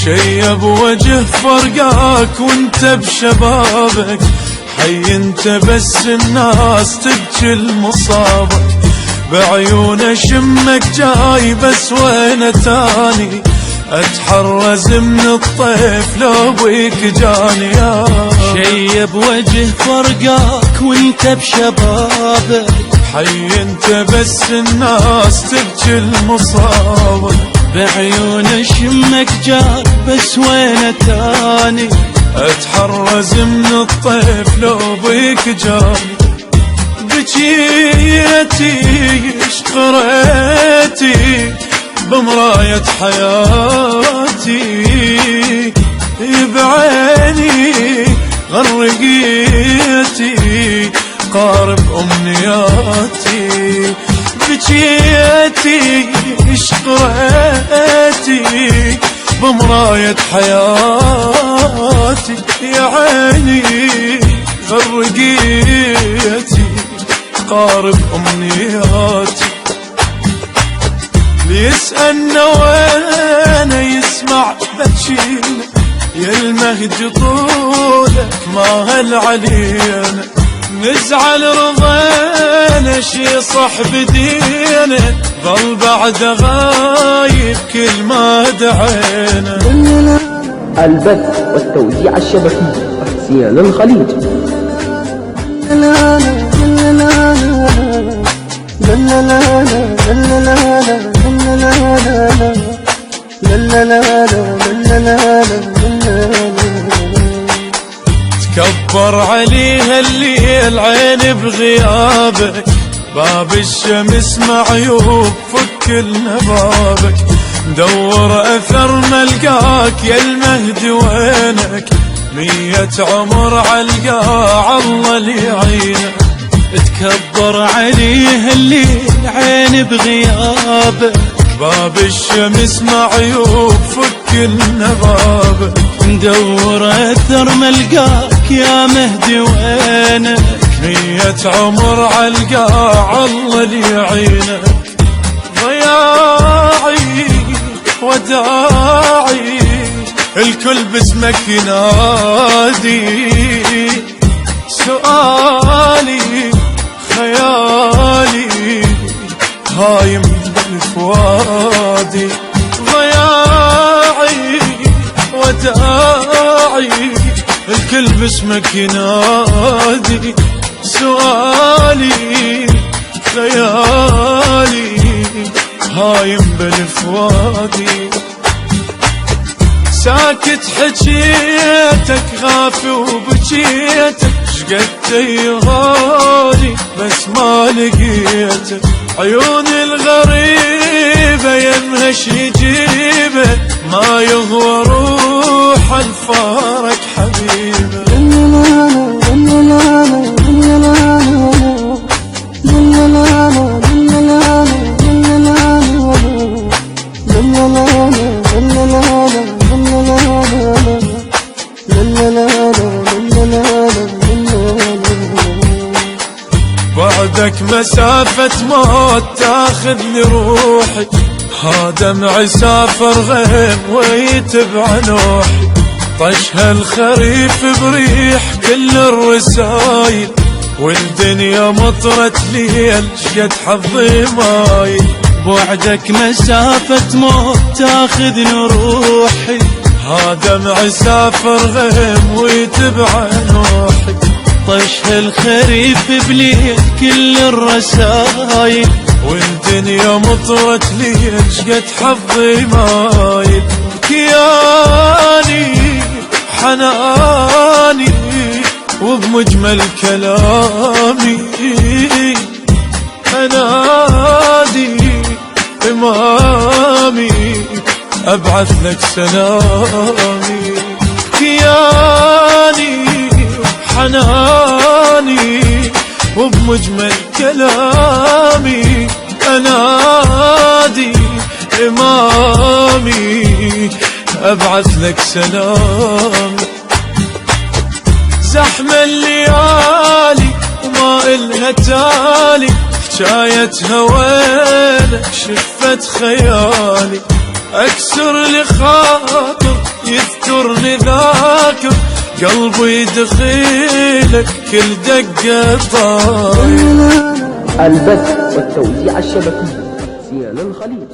شيب وجه فرقاك وانت بشبابك، حي انت بس الناس تبكي المصابك، بعيون شمك جاي بس وين تاني، اتحرز من الطيف لو بيك جاني يا شيب وجه فرقاك وانت بشبابك، حي انت بس الناس تبكي المصابك، بعيون شمك جاي بس وين تاني، اتحرز من الطيف لو بيك جاني، بجيتي اشقريتي بمراية حياتي، بعيني غرقيتي قارب أمنياتي، بجيتي اشقريتي بمراية حياتي، يا عيني غرقيتي قارب أمنياتي، ليسألنا وين يسمع بكينا، يا المهد طولك ما هل علينا، نزعل رضينا شي صح بدينا، ظل بعد غايب كل ما دعينا. البث والتوزيع الشبكي حسين الخليج. تكبر عليها الليل عين بغيابك، باب الشمس معيوب فك النبابك، دور اثر ملقاك يا المهدي وينك، 100 عمر علقا الله ليعينك، تكبر عليه الليل عين بغيابك، باب الشمس معيوب فك النبابك، ندور اثر ملقاك يا مهدي وينك، 100 عمر علقا الله ليعينك، ضياعي وداعي الكل باسمك ينادي، سؤالي خيالي هايم بالفوادي، ضياعي وداعي الكل باسمك ينادي، سؤالي خيالي هايم بالفوادي، ساكت حجيتك غافي وبجيتك، شقدت يغالي بس ما لقيتك، عيون الغريبة يمهش يجيبه، ما يغوى روح الفارق حبيبه. بعدك مسافة موت تاخذني روحي، هذا معي سافر غيم ويتبع نوحي، طشها الخريف بريح كل الرسايل، والدنيا مطرت ليل شقد حظي مايل، بعدك مسافة موت تاخذني روحي، هذا معي سافر غيم ويتبع نوحي، طشها الخريف بليل كل الرسايل، والدنيا مطرت ليل شقد حظي مايل، كياني حناني وبمجمل كلامي، أنادي إمامي أبعث لك سلامي، كياني حناني وبمجمل كلامي، أنادي إمامي أبعث لك سلام. زحمة الليالي وما إلها تالي، حكاية هوينك شفت خيالي، أكسر لخاطر يذكرني ذاكر قلبي يدخيلك كل دقة ضايع. البث والتوزيع الشبكي حسين الخليل.